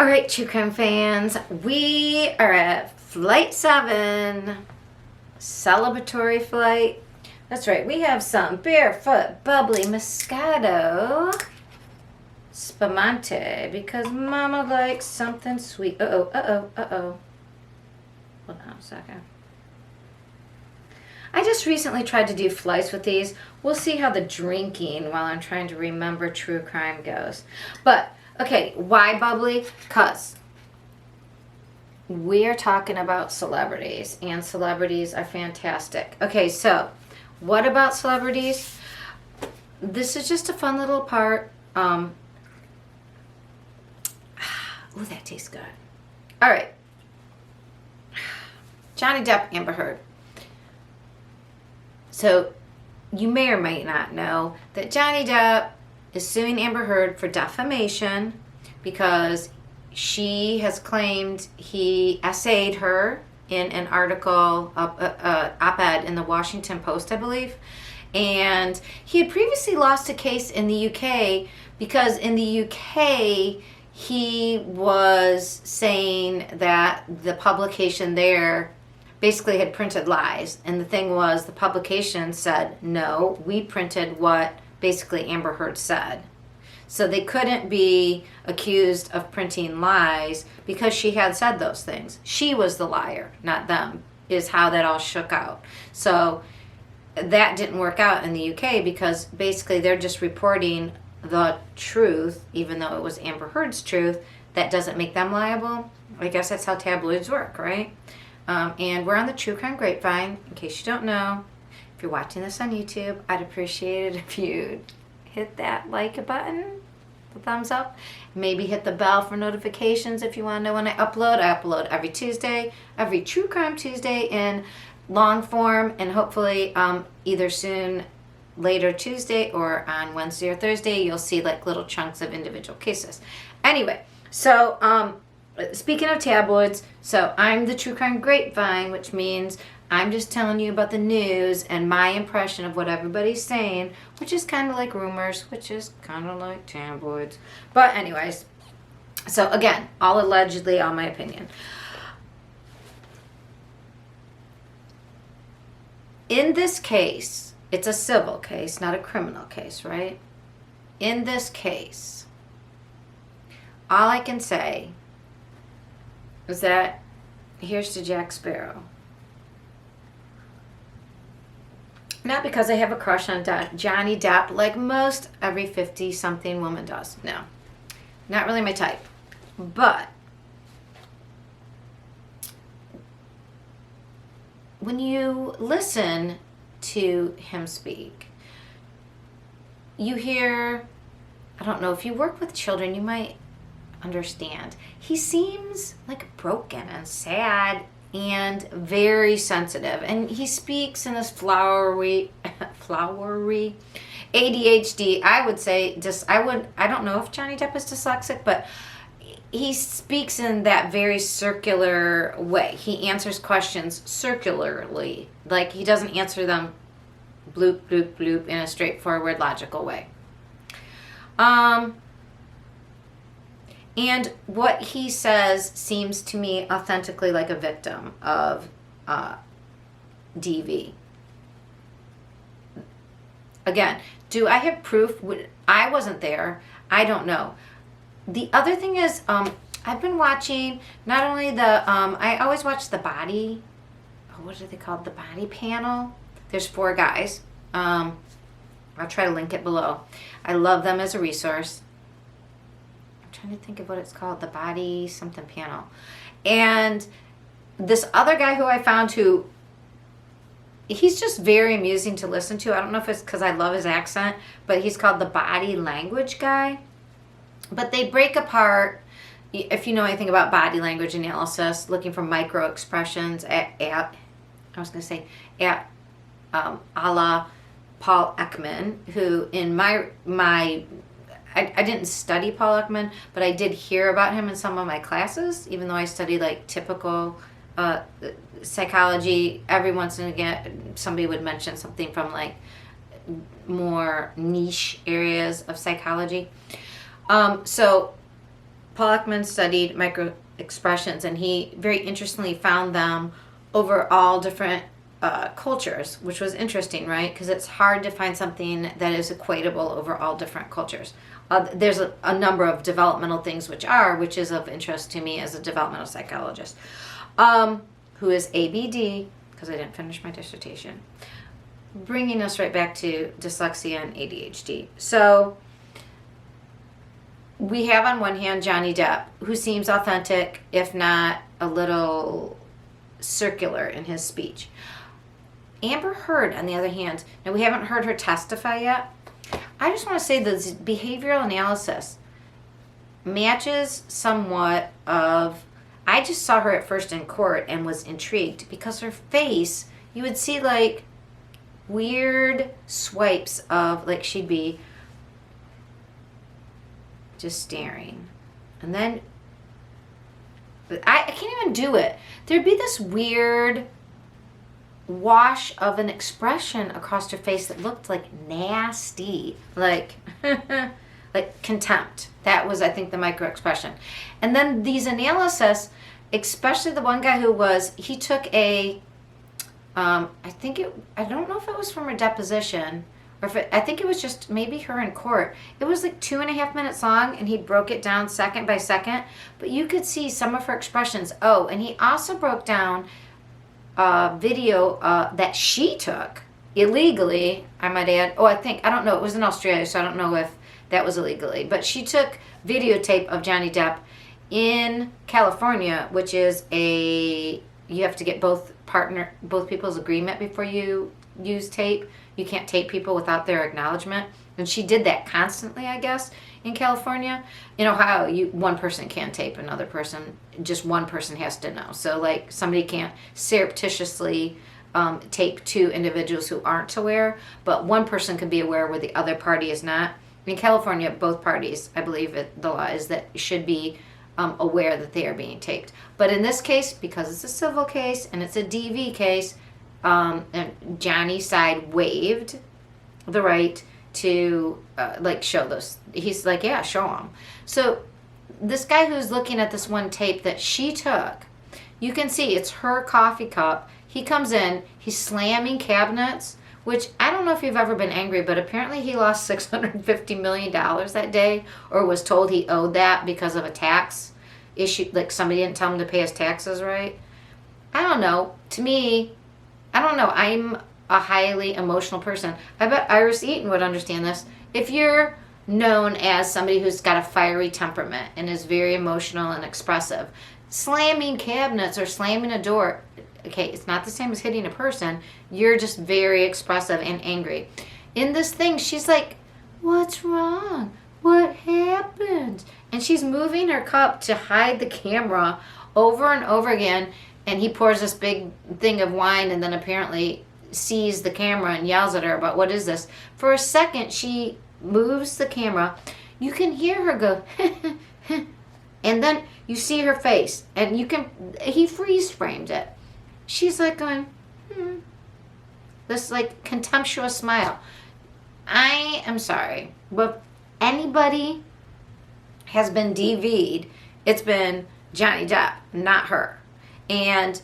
All right, true crime fans, we are at Flight 7, celebratory flight. That's right, we have some barefoot, bubbly Moscato Spumante because Mama likes something sweet. Hold on a second. I just recently tried to do flights with these. We'll see how the drinking while I'm trying to remember true crime goes. But, okay, why bubbly? Because we're talking about celebrities, and celebrities are fantastic. Okay, so what about celebrities? This is just a fun little part. Ooh, that tastes good. All right. Johnny Depp, Amber Heard. So, you may or may not know that Johnny Depp is suing Amber Heard for defamation because she has claimed he essayed her in an article, op-ed in the Washington Post, I believe. And he had previously lost a case in the UK because in the UK he was saying that the publication there basically had printed lies, and the thing was the publication said no, we printed what basically Amber Heard said. So they couldn't be accused of printing lies because she had said those things. She was the liar, not them, is how that all shook out. So that didn't work out in the UK because basically they're just reporting the truth, even though it was Amber Heard's truth. That doesn't make them liable. I guess that's how tabloids work, right? And we're on the True Crime Grapevine. In case you don't know, if you're watching this on YouTube, I'd appreciate it if you'd hit that like button, the thumbs up. Maybe hit the bell for notifications if you want to know when I upload. I upload every Tuesday, every True Crime Tuesday in long form, and hopefully either soon, later Tuesday, or on Wednesday or Thursday, you'll see like little chunks of individual cases. Anyway, so speaking of tabloids, so I'm the True Crime Grapevine, which means I'm just telling you about the news and my impression of what everybody's saying, which is kind of like rumors, which is kind of like tabloids. But anyways, so again, all allegedly, all my opinion. In this case, it's a civil case, not a criminal case, right? In this case, all I can say is that here's to Jack Sparrow. Not because I have a crush on Johnny Depp like most every 50-something woman does. No, not really my type. But when you listen to him speak, you hear, I don't know, if you work with children, you might understand. He seems like broken and sad and very sensitive, and he speaks in this flowery ADHD. I would say I don't know if Johnny Depp is dyslexic, but he speaks in that very circular way. He answers questions circularly, like he doesn't answer them bloop bloop bloop in a straightforward logical way. And what he says seems to me authentically like a victim of DV. Again, do I have proof? I wasn't there. I don't know. The other thing is, I've been watching not only the, I always watch the body, what are they called? The body panel. There's 4 guys. I'll try to link it below. I love them as a resource. Trying to think of what it's called, the body something panel. And this other guy who I found, who he's just very amusing to listen to. I don't know if it's because I love his accent, but he's called the body language guy. But they break apart, if you know anything about body language analysis, looking for micro expressions at a la Paul Ekman, who in I didn't study Paul Ekman, but I did hear about him in some of my classes, even though I studied like typical psychology. Every once and again, somebody would mention something from like more niche areas of psychology. So Paul Ekman studied micro expressions, and he very interestingly found them over all different cultures, which was interesting, right? Because it's hard to find something that is equatable over all different cultures. There's a number of developmental things which is of interest to me as a developmental psychologist, who is ABD, because I didn't finish my dissertation, bringing us right back to dyslexia and ADHD. So we have on one hand Johnny Depp, who seems authentic, if not a little circular in his speech. Amber Heard, on the other hand, now we haven't heard her testify yet. I just want to say that behavioral analysis matches somewhat of, I just saw her at first in court and was intrigued because her face, you would see like weird swipes of, like she'd be just staring. And then, I can't even do it. There'd be this weird wash of an expression across her face that looked like nasty, like like contempt. That was, I think, the micro expression. And then these analysis, especially the one guy he took a I don't know if it was from her deposition or I think it was just maybe her in court. It was like 2.5 minutes long, and he broke it down second by second, but you could see some of her expressions. Oh, and he also broke down video that she took illegally, I might add. Oh, I don't know, it was in Australia, so I don't know if that was illegally, but she took videotape of Johnny Depp in California, which is you have to get both people's agreement before you use tape. You can't tape people without their acknowledgement, and she did that constantly, I guess, in California. In Ohio, one person can't tape another person. Just one person has to know. So, like, somebody can't surreptitiously tape two individuals who aren't aware, but one person can be aware where the other party is not. In California, both parties, I believe the law is that should be aware that they are being taped. But in this case, because it's a civil case and it's a DV case, and Johnny's side waived the right to show those. He's like, yeah, show them. So this guy who's looking at this one tape that she took, you can see it's her coffee cup. He comes in, he's slamming cabinets, which I don't know if you've ever been angry, but apparently he lost $650 million that day, or was told he owed that because of a tax issue, like somebody didn't tell him to pay his taxes right. I don't know. To me, I don't know. I'm a highly emotional person. I bet Iris Eaton would understand this. If you're known as somebody who's got a fiery temperament and is very emotional and expressive, slamming cabinets or slamming a door, okay, it's not the same as hitting a person. You're just very expressive and angry. In this thing, she's like, what's wrong? What happened? And she's moving her cup to hide the camera over and over again. And he pours this big thing of wine and then apparently sees the camera and yells at her about, what is this? For a second, she moves the camera. You can hear her go, and then you see her face. And he freeze framed it. She's like going, this like contemptuous smile. I am sorry, but anybody has been DV'd, it's been Johnny Depp, not her. And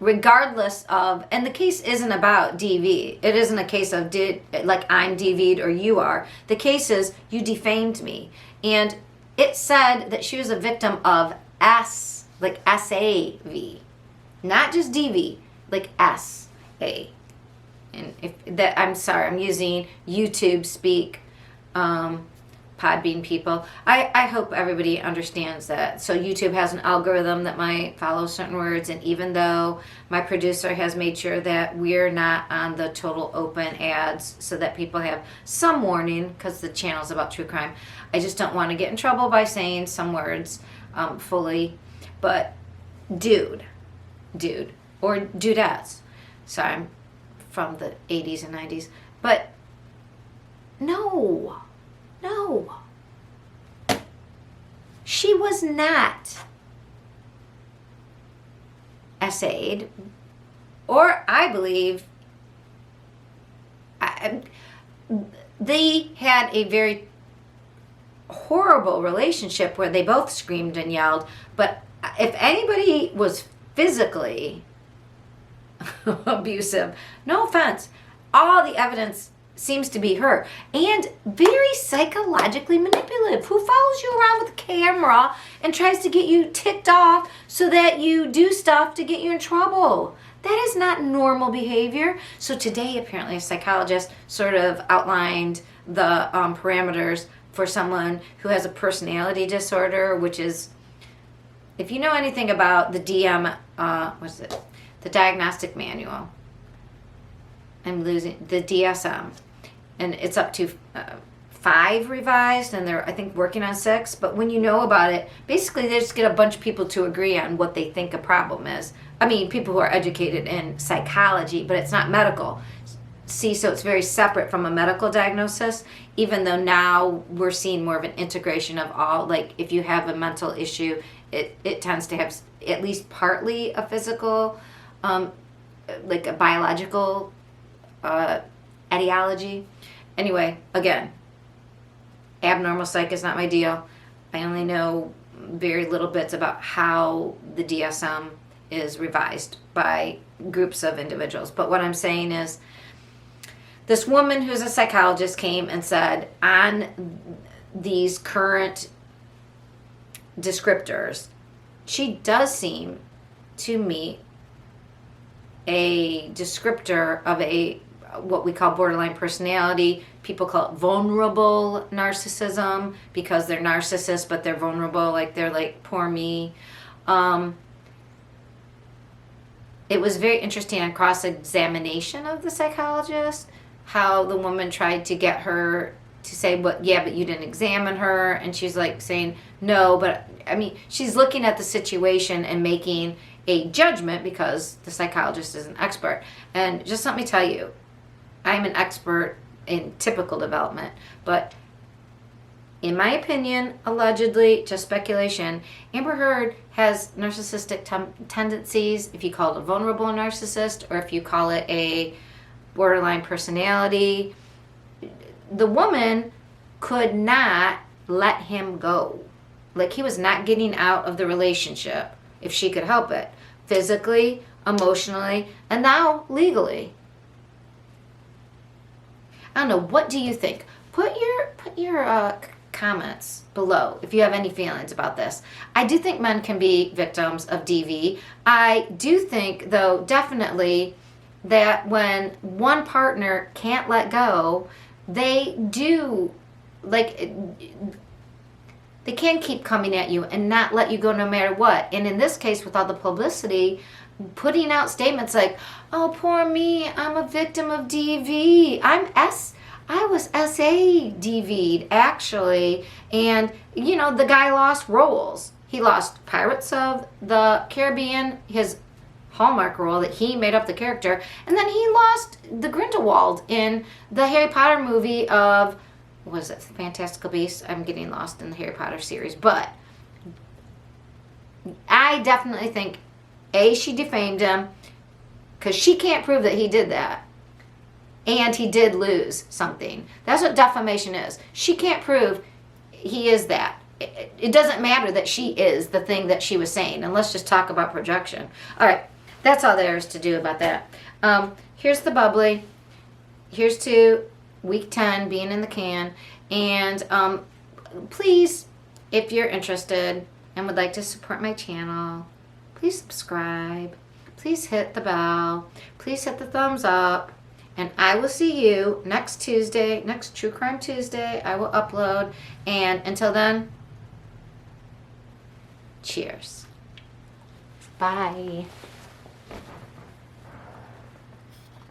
regardless of, and the case isn't about DV. It isn't a case of I'm DV'd or you are. The case is you defamed me. And it said that she was a victim of SAV. Not just DV, like SA. And I'm sorry, I'm using YouTube speak, Podbean people. I hope everybody understands that. So YouTube has an algorithm that might follow certain words, and even though my producer has made sure that we're not on the total open ads so that people have some warning, because the channel is about true crime, I just don't want to get in trouble by saying some words fully. But dude, or dudettes. Sorry, I'm from the 80s and 90s. But no. She was not essayed, or I believe they had a very horrible relationship where they both screamed and yelled. But if anybody was physically abusive, no offense, all the evidence seems to be her. And very psychologically manipulative. Who follows you around with a camera and tries to get you ticked off so that you do stuff to get you in trouble. That is not normal behavior. So today, apparently, a psychologist sort of outlined the parameters for someone who has a personality disorder, which is, if you know anything about the the Diagnostic Manual, I'm losing, the DSM, and it's up to 5 revised, and they're, I think, working on 6. But when you know about it, basically they just get a bunch of people to agree on what they think a problem is. I mean, people who are educated in psychology, but it's not medical. See, so it's very separate from a medical diagnosis, even though now we're seeing more of an integration of all, like if you have a mental issue, it tends to have at least partly a physical, like a biological etiology. Anyway, again, abnormal psych is not my deal. I only know very little bits about how the DSM is revised by groups of individuals. But what I'm saying is, this woman who's a psychologist came and said, on these current descriptors, she does seem to meet a descriptor of a what we call borderline personality. People call it vulnerable narcissism because they're narcissists, but they're vulnerable, like they're like, poor me. It was very interesting on cross-examination of the psychologist, how the woman tried to get her to say, but you didn't examine her. And she's like saying, no, but I mean, she's looking at the situation and making a judgment because the psychologist is an expert. And just let me tell you, I'm an expert in typical development, but in my opinion, allegedly, just speculation, Amber Heard has narcissistic tendencies, if you call it a vulnerable narcissist or if you call it a borderline personality. The woman could not let him go. Like, he was not getting out of the relationship if she could help it. Physically, emotionally, and now legally. I don't know. What do you think? Put your comments below if you have any feelings about this. I do think men can be victims of DV. I do think, though, definitely that when one partner can't let go, they do, like, they can keep coming at you and not let you go no matter what. And in this case, with all the publicity, putting out statements like, oh, poor me, I'm a victim of DV. I was SA DV'd, actually. And, you know, the guy lost roles. He lost Pirates of the Caribbean, his Hallmark role that he made up the character. And then he lost the Grindelwald in the Harry Potter movie of, what was it, Fantastical Beasts? I'm getting lost in the Harry Potter series. But I definitely think, A, she defamed him because she can't prove that he did that. And he did lose something. That's what defamation is. She can't prove he is that. It doesn't matter that she is the thing that she was saying. And let's just talk about projection. All right. That's all there is to do about that. Here's the bubbly. Here's to week 10 being in the can. And please, if you're interested and would like to support my channel, please subscribe. Please hit the bell. Please hit the thumbs up. And I will see you next Tuesday, next True Crime Tuesday. I will upload. And until then, cheers. Bye.